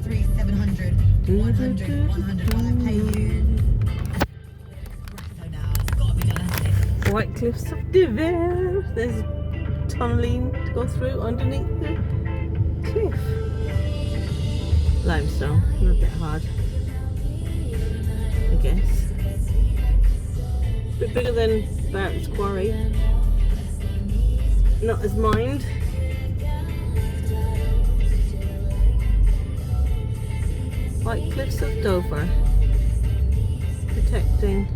3 700 100 100 while I pay you. So now it's got to be done, hasn't it? White cliffs of Dover. There's tunneling to go through underneath the cliff. Limestone, not that hard, I guess. A bit bigger than Barrett's Quarry. Not as mined. White cliffs of Dover. Protecting.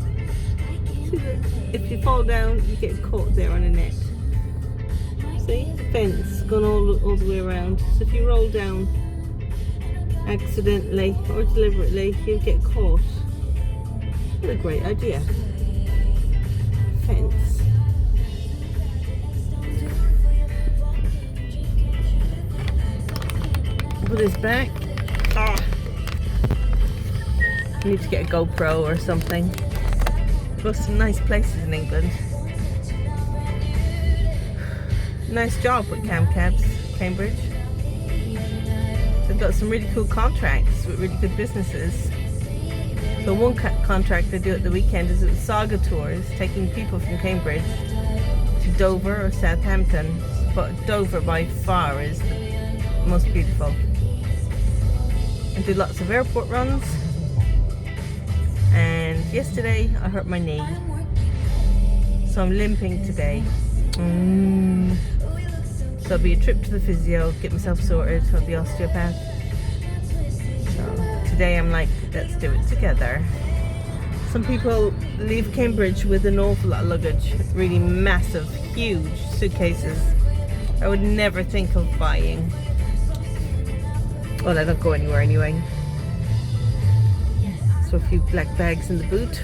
See that if you fall down, you get caught there on a net. See, the fence going all the way around. So if you roll down accidentally or deliberately, you'll get caught. What a great idea. Fence. Put this back. Ah. I need to get a GoPro or something. There's some nice places in England. Nice job with Camcabs, Cambridge. They've got some really cool contracts with really good businesses. So one contract they do at the weekend is with Saga Tours, taking people from Cambridge to Dover or Southampton. But Dover by far is the most beautiful. And do lots of airport runs. And yesterday I hurt my knee, so I'm limping today. So it'll be a trip to the physio, get myself sorted for the osteopath. So today I'm like, let's do it together. Some people leave Cambridge with an awful lot of luggage, really massive, huge suitcases. I would never think of buying. Well, I don't go anywhere anyway. So a few black bags in the boot,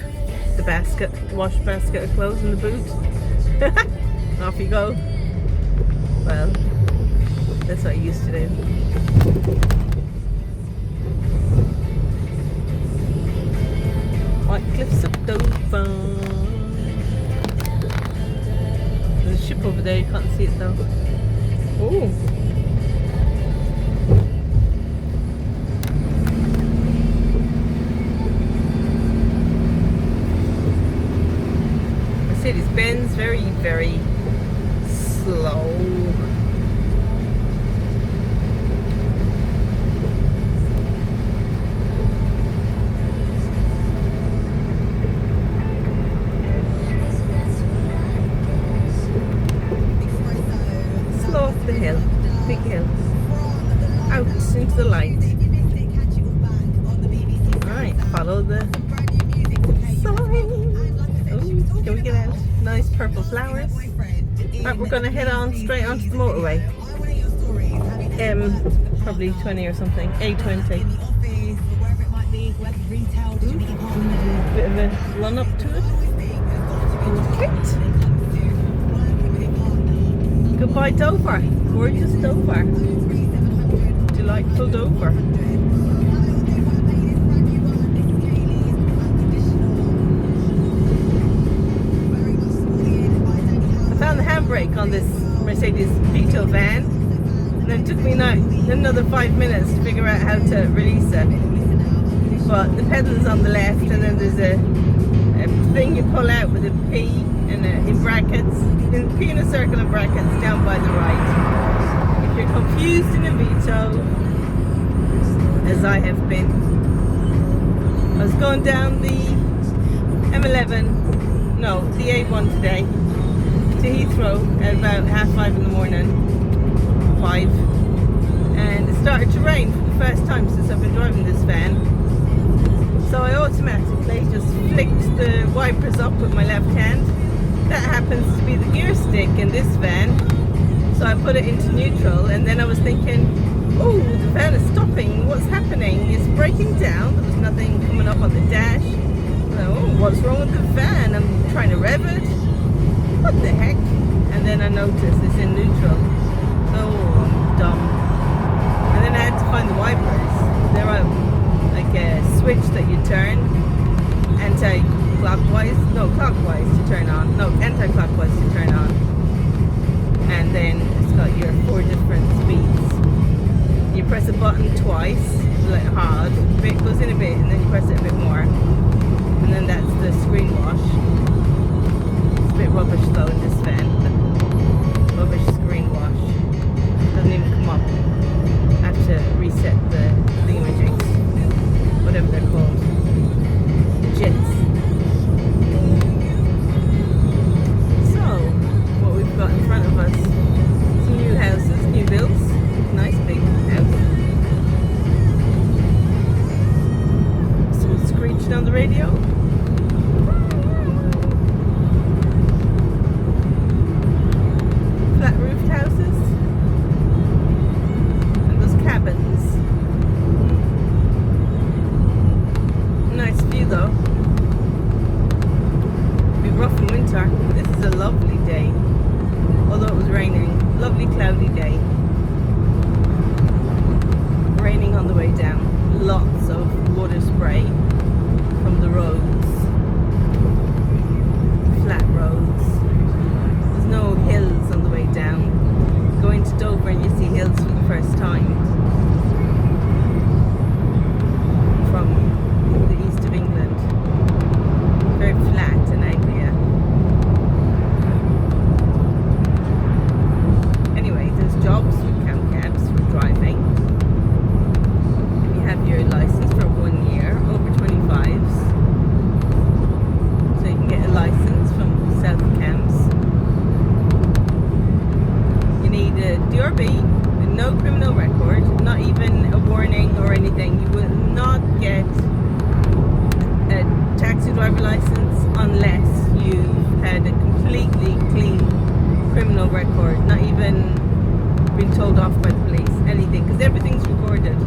the basket, wash basket of clothes in the boot. Off you go. Well, that's what I used to do. White cliffs of Dover. There's a ship over there, you can't see it though. Oh. Mercedes Benz, very, very slow. Slow up the hill, big hill, out into the light. Alright, follow the sign. Can we get out? Nice purple flowers. Right, we're going to head on straight onto the motorway. Probably 20 or something. A20. Bit of a run up to it. Great. Goodbye Dover. Gorgeous Dover. Delightful Dover. Handbrake on this Mercedes Vito van, and it took me another 5 minutes to figure out how to release it. But the pedal's on the left, and then there's a thing you pull out with a P and in brackets, P in a circle and brackets down by the right. If you're confused in a Vito, as I have been, I was going down the M11, no, the A1 today, to Heathrow at about 5:30 in the morning, 5, and it started to rain for the first time since I've been driving this van. So I automatically just flicked the wipers up with my left hand. That happens to be the gear stick in this van, so I put it into neutral, and then I was thinking, oh, the van is stopping, what's happening? It's breaking down, there was nothing coming up on the dash. Oh, what's wrong with the van? I'm trying to rev it. What the heck? And then I noticed it's in neutral. Oh, I'm dumb. And then I had to find the wipers. They're like a switch that you turn anti-clockwise, no, clockwise to turn on, no, anti-clockwise to turn on. And then it's got your 4 different speeds. You press a button twice like hard. It goes in a bit, and then you press it a bit more, and then that's the screen wash. It's a bit rubbish though in this van. Rubbish screen wash. Doesn't even come up. I have to reset the thingamajigs, whatever they're called. Jets. So, what we've got in front of us, some new houses, new builds, nice big house. Some screeching on the radio. Flat roofed houses. And those cabins. Nice view though. Be rough in winter. This is a lovely day. Although it was raining. Lovely cloudy day. Raining on the way down. Lots of water spray from the roads. Flat roads. There's no hills on the way down. Going to Dover and you see hills for the first time. From the east of England. Very flat in Anglia. Anyway, there's jobs with cab cabs for driving. If you have your license for 1 year, over 25s. So you can get a license from South Cams. You need a DRB with no criminal record, not even a warning or anything. You will not get a taxi driver license unless you've had a completely clean criminal record, not even been told off by the police, anything, because everything's recorded.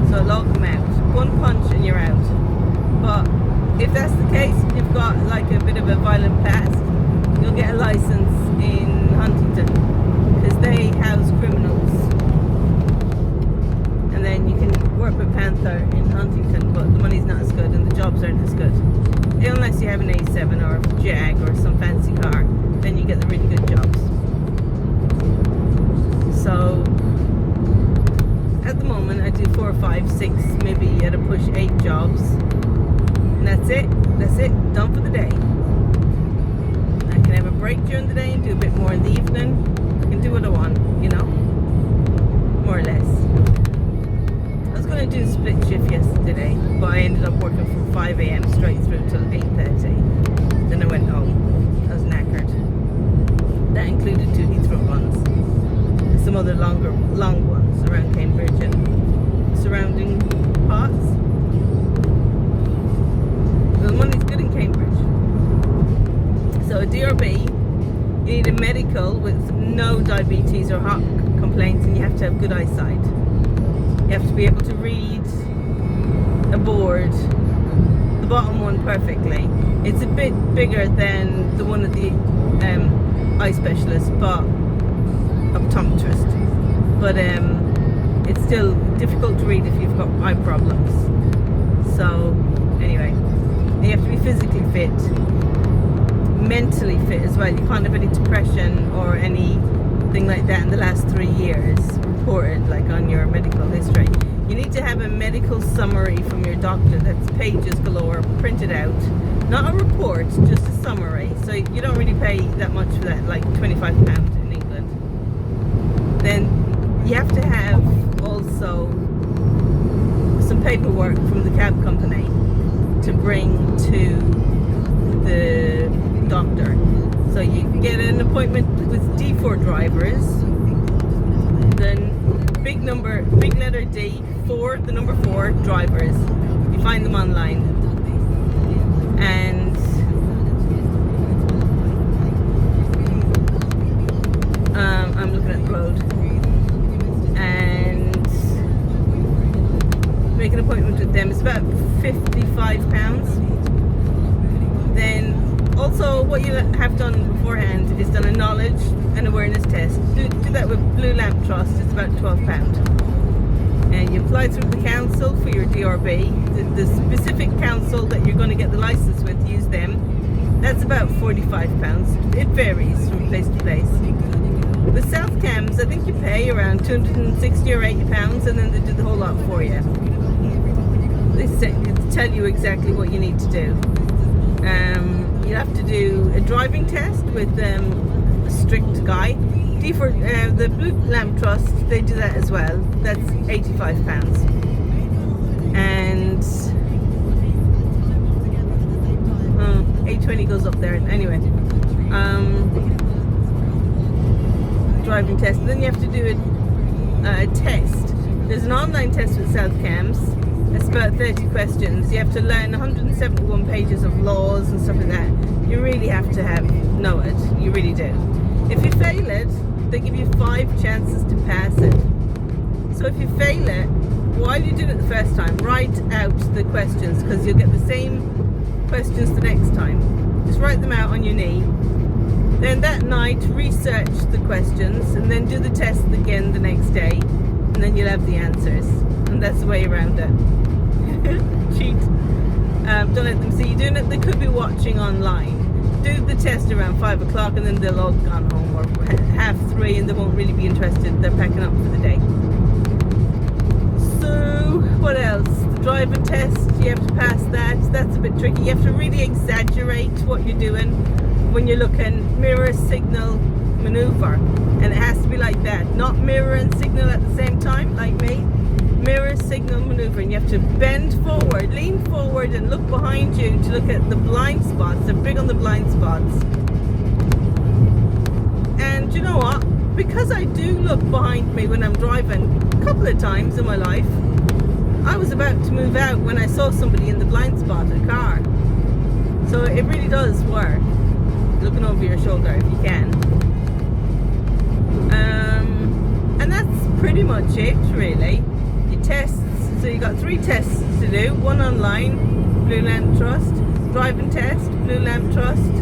So it'll all come out. One punch and you're out. But if that's the case, you've got like a bit of a violent past, you'll get a license in Huntington, because they house criminals. And then you can work with Panther in Huntington, but the money's not as good and the jobs aren't as good. Unless you have an A7 or a Jag or some fancy car, then you get the really good jobs. So at the moment I do 4 or 5, 6, maybe at a push 8 jobs. And that's it. That's it. Done for the day. I can have a break during the day and do a bit more in the evening. I can do what I want, you know? More or less. I was going to do a split shift yesterday, but I ended up working from 5 a.m. straight through till 8:30. Then I went home. I was knackered. That included 2 Heathrow runs. And some other long ones around Cambridge and surrounding parts. The money's good in Cambridge. So a DRB, you need a medical with no diabetes or heart complaints, and you have to have good eyesight. You have to be able to read a board, the bottom one perfectly. It's a bit bigger than the one at the eye specialist, but optometrist. But it's still difficult to read if you've got eye problems. So anyway, you have to be physically fit, mentally fit as well. You can't have any depression or anything like that in the last 3 years reported, like on your medical history. You need to have a medical summary from your doctor that's pages galore, printed out. Not a report, just a summary. So you don't really pay that much for that, like £25 in England. Then you have to have also some paperwork from the cab company to bring to the doctor. So you can get an appointment with D4 drivers, then big letter D, the number 4 drivers. You find them online. And I'm looking at the road. And make an appointment with them. It's about £55. Then also what you have done beforehand is done a knowledge and awareness test. Do that with Blue Lamp Trust. It's about £12. And you apply through the council for your DRB. The specific council that you're going to get the license with, use them. That's about £45. It varies from place to place. With South Cams, I think you pay around 260 or 80 pounds, and then they do the whole lot for you. They tell you exactly what you need to do. You have to do a driving test with a strict guy. For the Blue Lamp Trust, they do that as well. That's £85. And 820 goes up there. Anyway, driving test. And then you have to do a test. There's an online test with South Cams. It's about 30 questions. You have to learn 171 pages of laws and stuff like that. You really have to know it. You really do. If you fail it, they give you 5 chances to pass it. So if you fail it, while you're doing it the first time, write out the questions, because you'll get the same questions the next time. Just write them out on your knee. Then that night, research the questions, and then do the test again the next day, and then you'll have the answers. And that's the way around it. Cheat. Don't let them see you doing it. They could be watching online. Do the test around 5 o'clock, and then they'll all gone home, or 3:30, and they won't really be interested. They're packing up for the day. So what else? The driving test, you have to pass that. That's a bit tricky. You have to really exaggerate what you're doing when you're looking. Mirror, signal, maneuver, and it has to be like that. Not mirror and signal at the same time, like me. Mirror, signal, maneuver, and you have to bend forward, lean forward, and look behind you to look at the blind spots. They're big on the blind spots. And you know what? Because I do look behind me when I'm driving a couple of times in my life, I was about to move out when I saw somebody in the blind spot of a car. So it really does work, looking over your shoulder if you can. And that's pretty much it, really. Your tests, so you got 3 tests to do. 1 online, Blue Lamp Trust. Driving test, Blue Lamp Trust.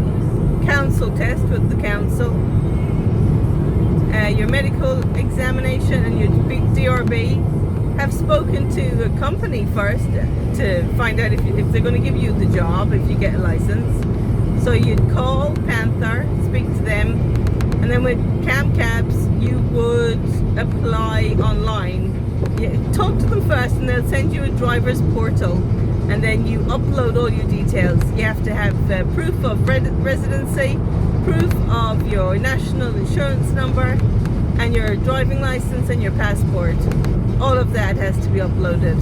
Council test with the council. Your medical examination and your DRB. Have spoken to a company first to find out if they're going to give you the job if you get a license. So you'd call Panther, speak to them, and then with Cabs you would apply online. You talk to them first, and they'll send you a driver's portal, and then you upload all your details. You have to have proof of residency, proof of your national insurance number, and your driving license and your passport. All of that has to be uploaded.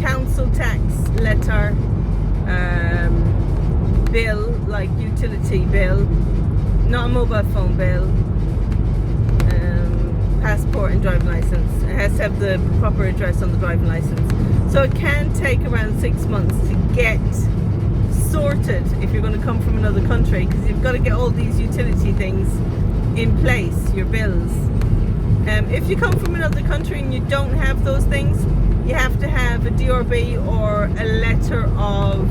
Council tax letter, bill, like utility bill, not a mobile phone bill, passport and driving license. It has to have the proper address on the driving license. So it can take around 6 months to get sorted if you're going to come from another country, because you've got to get all these utility things in place, your bills. If you come from another country and you don't have those things, you have to have a DRB or a letter of